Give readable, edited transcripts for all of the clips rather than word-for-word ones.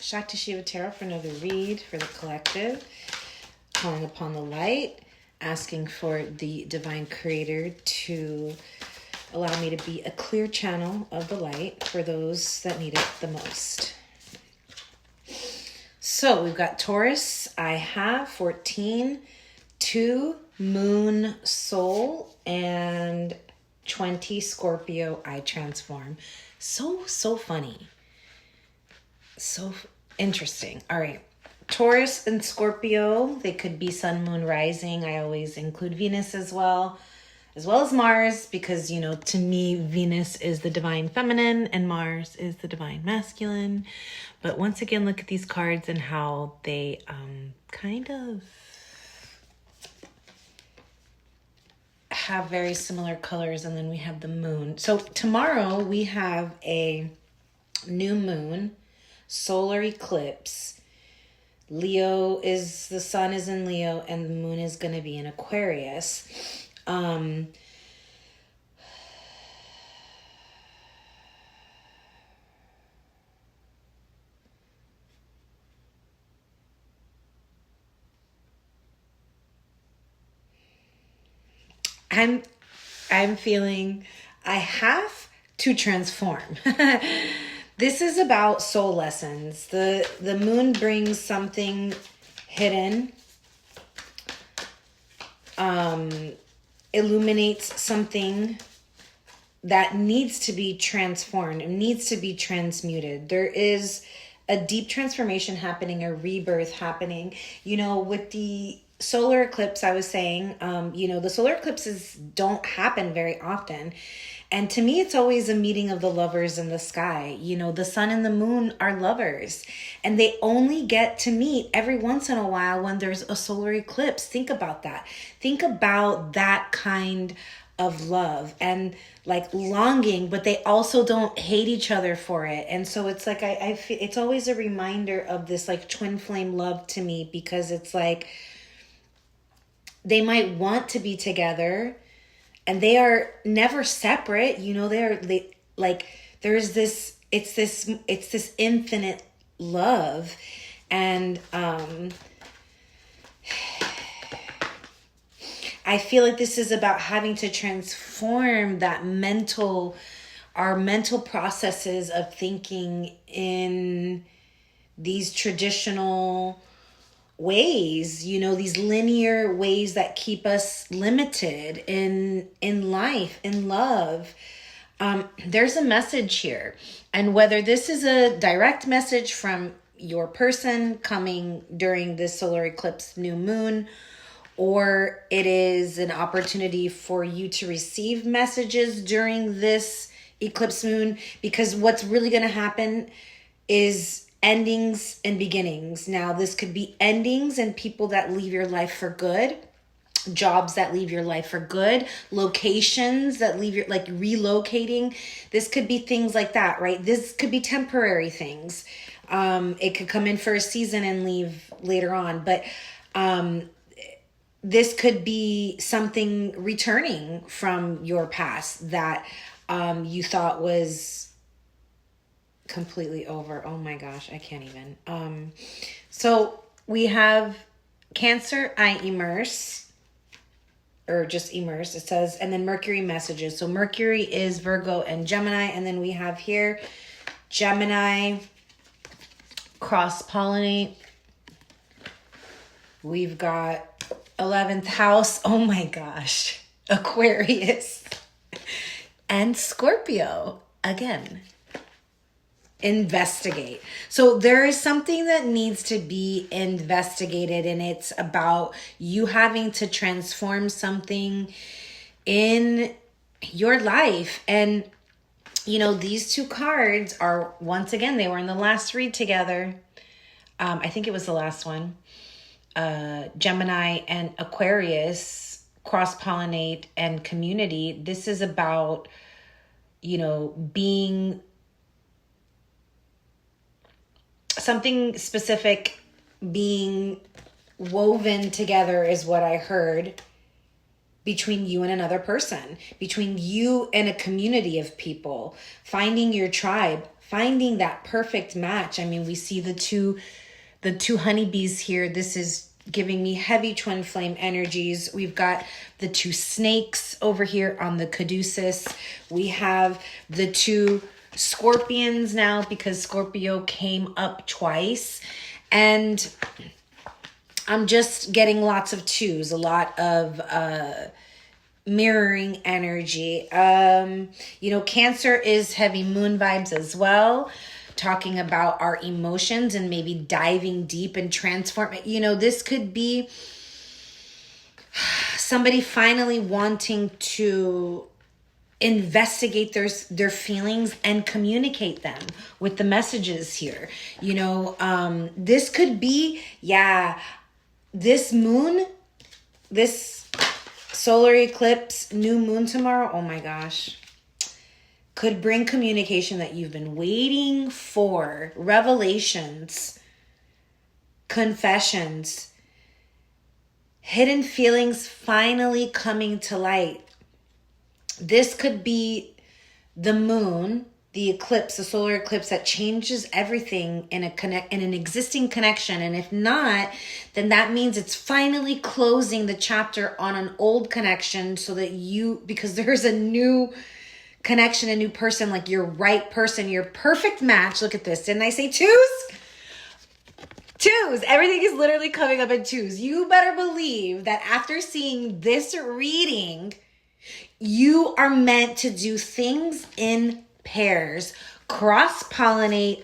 Shakti Shiva Tarot for another read for the collective. Calling upon the light, asking for the divine creator to allow me to be a clear channel of the light for those that need it the most. So we've got Taurus. I have 14, 2 Moon Soul, and 20 Scorpio I Transform. So funny. So interesting. All right. Taurus and Scorpio, they could be sun, moon, rising. I always include Venus as well as Mars, because, you know, to me, Venus is the divine feminine and Mars is the divine masculine. But once again, look at these cards and how they kind of have very similar colors. And then we have the moon. So tomorrow we have a new moon, solar eclipse. Leo is, the sun is in Leo and the moon is going to be in Aquarius. I'm feeling I have to transform. This is about soul lessons. The moon brings something hidden, illuminates something that needs to be transformed, it needs to be transmuted. There is a deep transformation happening, a rebirth happening. You know, with the solar eclipse, I was saying, you know, the solar eclipses don't happen very often. And to me, it's always a meeting of the lovers in the sky. You know, the sun and the moon are lovers, and they only get to meet every once in a while when there's a solar eclipse. Think about that. Think about that kind of love and like longing, but they also don't hate each other for it. And so it's like, I feel it's always a reminder of this like twin flame love to me, because it's like they might want to be together, and they are never separate. You know, they like, there's this, it's this infinite love. And, I feel like this is about having to transform that our mental processes of thinking in these traditional ways, you know, these linear ways that keep us limited in life, in love. There's a message here. And whether this is a direct message from your person coming during this solar eclipse new moon, or it is an opportunity for you to receive messages during this eclipse moon, because what's really going to happen is endings and beginnings. Now, this could be endings and people that leave your life for good, jobs that leave your life for good, locations that leave your, like relocating. This could be things like that, right? This could be temporary things. It could come in for a season and leave later on. But this could be something returning from your past that you thought was completely over. Oh my gosh, I can't even. So we have Cancer, I immerse, or just immerse, it says, and then Mercury messages. So Mercury is Virgo and Gemini, and then we have here Gemini, cross-pollinate. We've got 11th house, oh my gosh, Aquarius, and Scorpio again. Investigate. So there is something that needs to be investigated, and it's about you having to transform something in your life. And you know, these two cards are, once again, they were in the last read together. I think it was the last one. Gemini and Aquarius, cross-pollinate and community. This is about, you know, being something specific, being woven together is what I heard, between you and another person, between you and a community of people, finding your tribe, finding that perfect match. I mean, we see the two honeybees here. This is giving me heavy twin flame energies. We've got the two snakes over here on the caduceus. We have the two scorpions now because Scorpio came up twice. And I'm just getting lots of twos, a lot of mirroring energy. Cancer is heavy moon vibes as well, talking about our emotions and maybe diving deep and transform. This could be somebody finally wanting to investigate their feelings and communicate them with the messages here. This could be, this moon, this solar eclipse, new moon tomorrow, oh my gosh, could bring communication that you've been waiting for, revelations, confessions, hidden feelings finally coming to light. This could be the moon, the eclipse, the solar eclipse that changes everything in an existing connection. And if not, then that means it's finally closing the chapter on an old connection so that because there's a new connection, a new person, like your right person, your perfect match. Look at this. Didn't I say twos? Twos. Everything is literally coming up in twos. You better believe that after seeing this reading, you are meant to do things in pairs, cross-pollinate,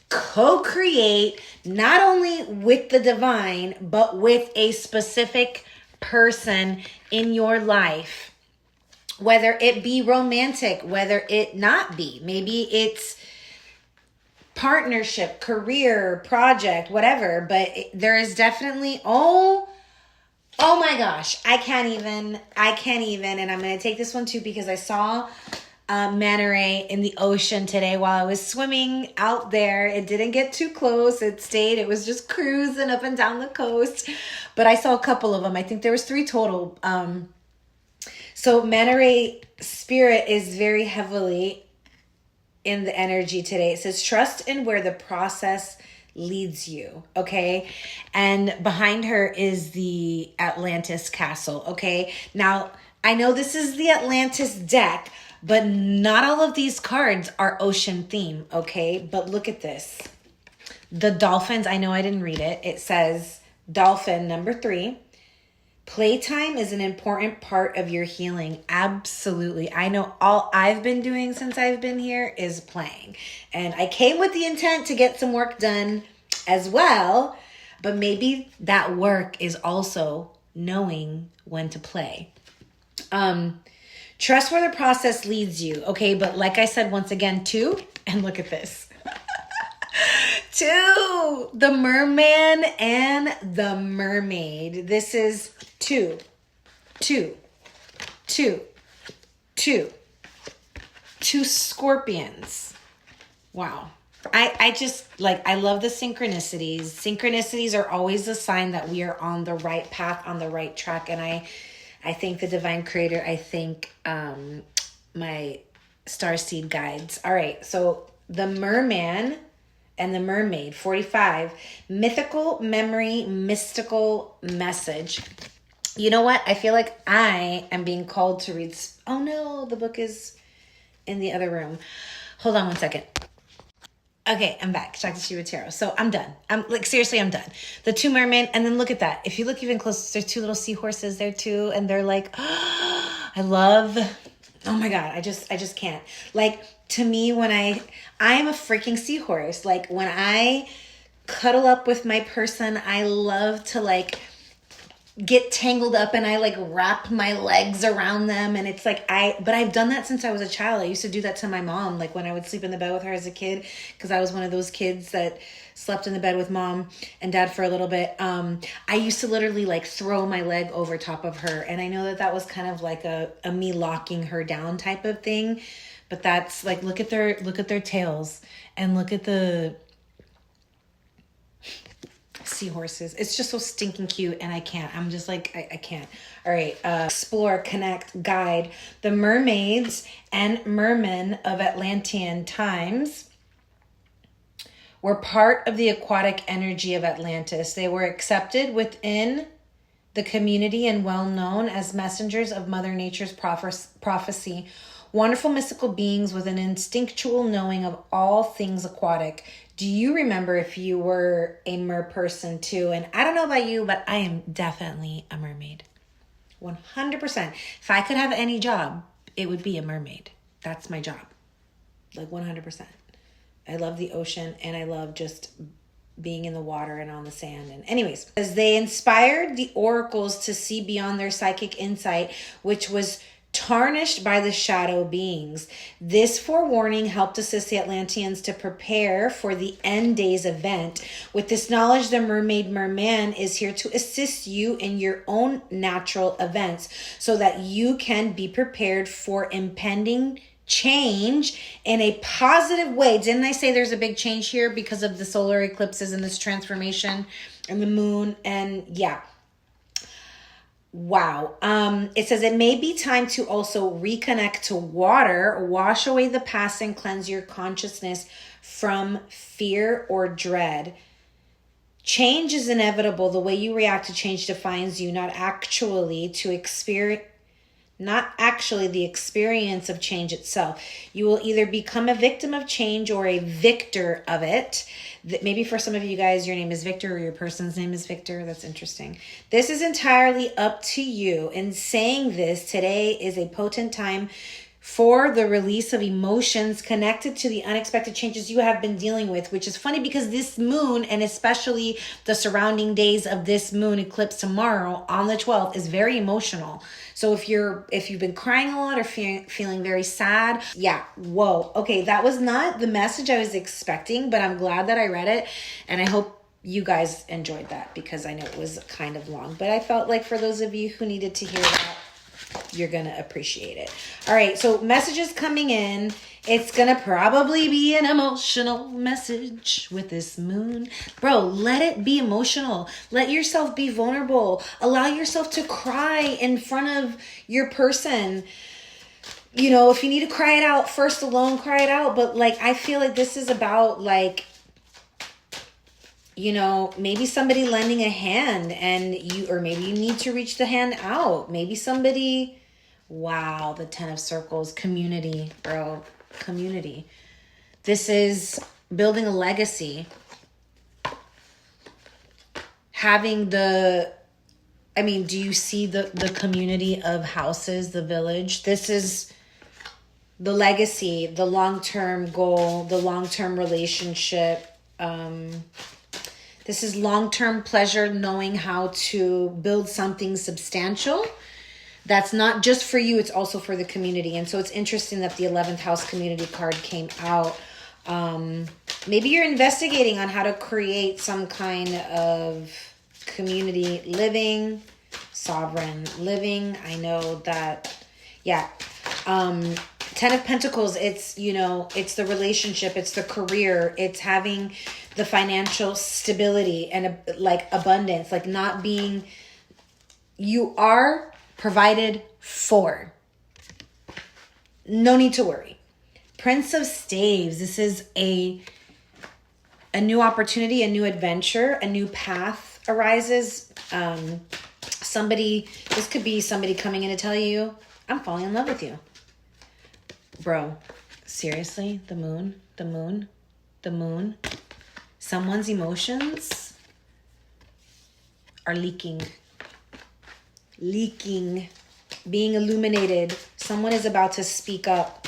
co-create, not only with the divine, but with a specific person in your life. Whether it be romantic, whether it not be. Maybe it's partnership, career, project, whatever. But there is definitely, oh my gosh, I can't even. And I'm going to take this one too because I saw manta ray in the ocean today while I was swimming out there. It didn't get too close. It stayed. It was just cruising up and down the coast. But I saw a couple of them. I think there was 3 total. So manta ray spirit is very heavily in the energy today. It says, trust in where the process leads you, okay? And behind her is the Atlantis castle, okay? Now, I know this is the Atlantis deck, but not all of these cards are ocean theme, okay? But look at this. The dolphins, I know I didn't read it. It says, dolphin number 3. Playtime is an important part of your healing. Absolutely. I know all I've been doing since I've been here is playing. And I came with the intent to get some work done as well. But maybe that work is also knowing when to play. Trust where the process leads you. Okay, but like I said, once again, 2. And look at this. 2. The merman and the mermaid. This is 2, 2, 2, 2. 2 scorpions. Wow. I just I love the synchronicities. Synchronicities are always a sign that we are on the right path, on the right track. And I thank the divine creator. I thank my starseed guides. All right. So the merman and the mermaid, 45, mythical memory, mystical message. You know what? I feel like I am being called to read. Oh no, the book is in the other room. Hold on one second. Okay, I'm back. Shakti Shiva Tarot. So I'm done. Seriously, I'm done. The 2 mermen, and then look at that. If you look even closer, there's 2 little seahorses there too, and they're like, oh, I love. Oh my God, I just can't. To me, when I'm a freaking seahorse. When I cuddle up with my person, I love to get tangled up and I wrap my legs around them. And it's but I've done that since I was a child. I used to do that to my mom, when I would sleep in the bed with her as a kid, because I was one of those kids that slept in the bed with mom and dad for a little bit. I used to literally throw my leg over top of her. And I know that was kind of a me locking her down type of thing. But that's look at their tails and look at the seahorses. It's just so stinking cute, and I can't. I'm just I can't. All right. Explore, connect, guide. The mermaids and mermen of Atlantean times. were part of the aquatic energy of Atlantis. They were accepted within the community and well known as messengers of Mother Nature's prophecy. Wonderful mystical beings with an instinctual knowing of all things aquatic. Do you remember if you were a mer person too? And I don't know about you, but I am definitely a mermaid. 100%. If I could have any job, it would be a mermaid. That's my job. Like 100%. I love the ocean and I love just being in the water and on the sand. And anyways, as they inspired the oracles to see beyond their psychic insight, which was tarnished by the shadow beings. This forewarning helped assist the Atlanteans to prepare for the end days event. With this knowledge, the mermaid merman is here to assist you in your own natural events so that you can be prepared for impending change in a positive way. Didn't I say there's a big change here because of the solar eclipses and this transformation and the moon? And yeah. Wow. It says it may be time to also reconnect to water, wash away the past and cleanse your consciousness from fear or dread. Change is inevitable. The way you react to change defines you, not actually the experience of change itself. You will either become a victim of change or a victor of it. Maybe for some of you guys, your name is Victor or your person's name is Victor. That's interesting. This is entirely up to you. In saying this, today is a potent time for the release of emotions connected to the unexpected changes you have been dealing with, which is funny because this moon, and especially the surrounding days of this moon eclipse tomorrow on the 12th, is very emotional. So if you've been crying a lot or feeling very sad, yeah, whoa. Okay, that was not the message I was expecting, but I'm glad that I read it, and I hope you guys enjoyed that because I know it was kind of long, but I felt like for those of you who needed to hear that, you're going to appreciate it. All right, so messages coming in. It's going to probably be an emotional message with this moon. Bro, let it be emotional. Let yourself be vulnerable. Allow yourself to cry in front of your person. You know, if you need to cry it out first alone, cry it out. But like, I feel like this is about like, you know, maybe somebody lending a hand or maybe you need to reach the hand out. Maybe somebody, wow, the 10 of Circles, community, bro, community. This is building a legacy. Do you see the community of houses, the village? This is the legacy, the long-term goal, the long-term relationship, this is long-term pleasure, knowing how to build something substantial. That's not just for you, it's also for the community. And so it's interesting that the 11th house community card came out. Maybe you're investigating on how to create some kind of community living, sovereign living. I know that, yeah. 10 of Pentacles, it's the relationship, it's the career, it's having the financial stability and abundance, like not being, you are provided for. No need to worry. Prince of Staves, this is a new opportunity, a new adventure, a new path arises. This could be somebody coming in to tell you, I'm falling in love with you. Bro, seriously, the moon. Someone's emotions are leaking, being illuminated. Someone is about to speak up.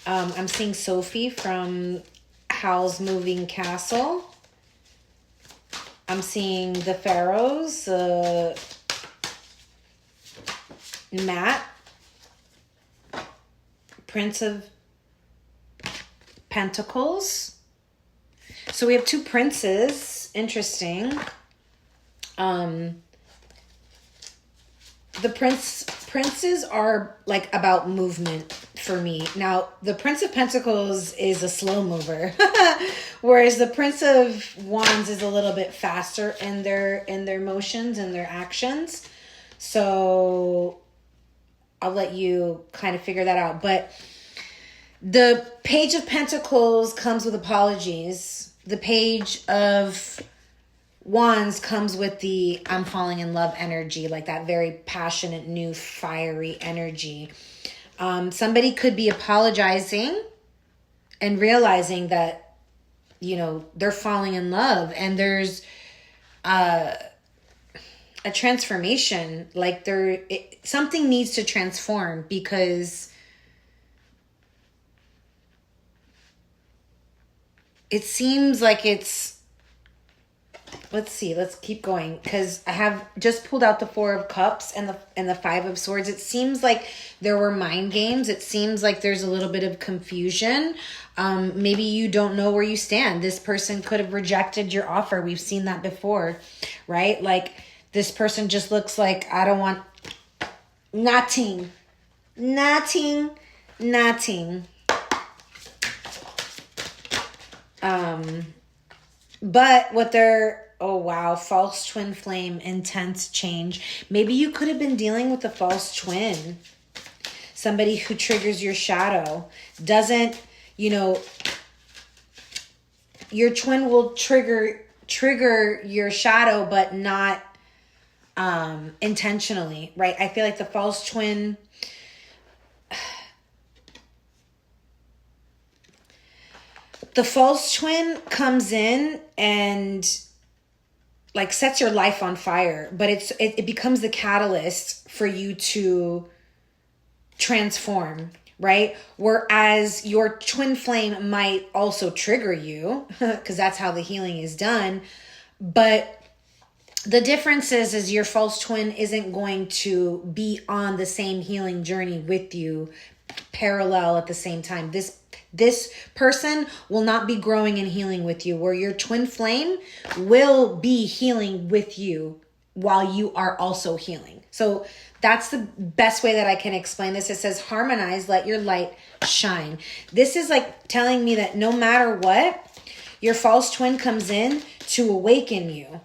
I'm seeing Sophie from Howl's Moving Castle. I'm seeing the Pharaohs, Matt, Prince of Pentacles. So we have two princes. Interesting. The princes are like about movement for me. Now, the Prince of Pentacles is a slow mover, whereas the Prince of Wands is a little bit faster in their motions and their actions. So I'll let you kind of figure that out. But The Page of Pentacles comes with apologies. The Page of Wands comes with the I'm falling in love energy, like that very passionate, new, fiery energy. Somebody could be apologizing and realizing that, you know, they're falling in love, and there's a transformation. Like something needs to transform, because it seems like it's, let's see, let's keep going, because I have just pulled out the Four of Cups and the Five of Swords. It seems like there were mind games. It seems like there's a little bit of confusion. Maybe you don't know where you stand. This person could have rejected your offer. We've seen that before, right? Like, this person just looks like, I don't want nothing. But what they're, oh wow, false twin flame, intense change. Maybe you could have been dealing with a false twin. Somebody who triggers your shadow. Doesn't, you know, your twin will trigger your shadow, but not intentionally, right? I feel like the false twin, comes in and like sets your life on fire, but it becomes the catalyst for you to transform, right? Whereas your twin flame might also trigger you, because that's how the healing is done. But the difference is your false twin isn't going to be on the same healing journey with you, parallel at the same time. This person will not be growing and healing with you, where your twin flame will be healing with you while you are also healing. So that's the best way that I can explain this. It says, harmonize, let your light shine. This is like telling me that no matter what, your false twin comes in to awaken you.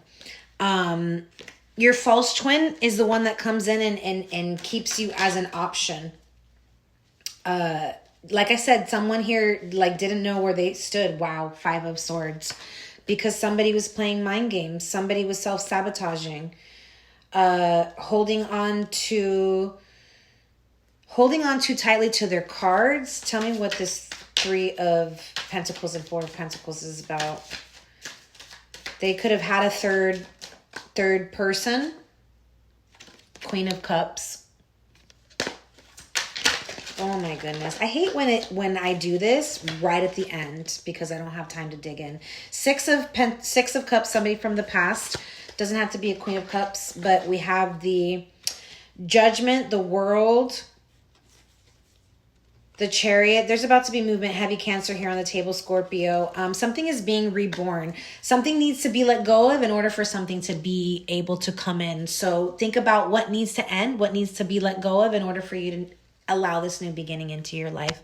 Your false twin is the one that comes in and keeps you as an option. Like I said, someone here like didn't know where they stood. Wow, Five of Swords. Because somebody was playing mind games. Somebody was self-sabotaging. Holding on too tightly to their cards. Tell me what this Three of Pentacles and Four of Pentacles is about. They could have had a third person. Queen of Cups. Oh my goodness. I hate when I do this right at the end, because I don't have time to dig in. Six of Cups, somebody from the past. Doesn't have to be a Queen of Cups, but we have the Judgment, the World, the Chariot. There's about to be movement. Heavy Cancer here on the table, Scorpio. Something is being reborn. Something needs to be let go of in order for something to be able to come in. So think about what needs to end, what needs to be let go of in order for you to allow this new beginning into your life.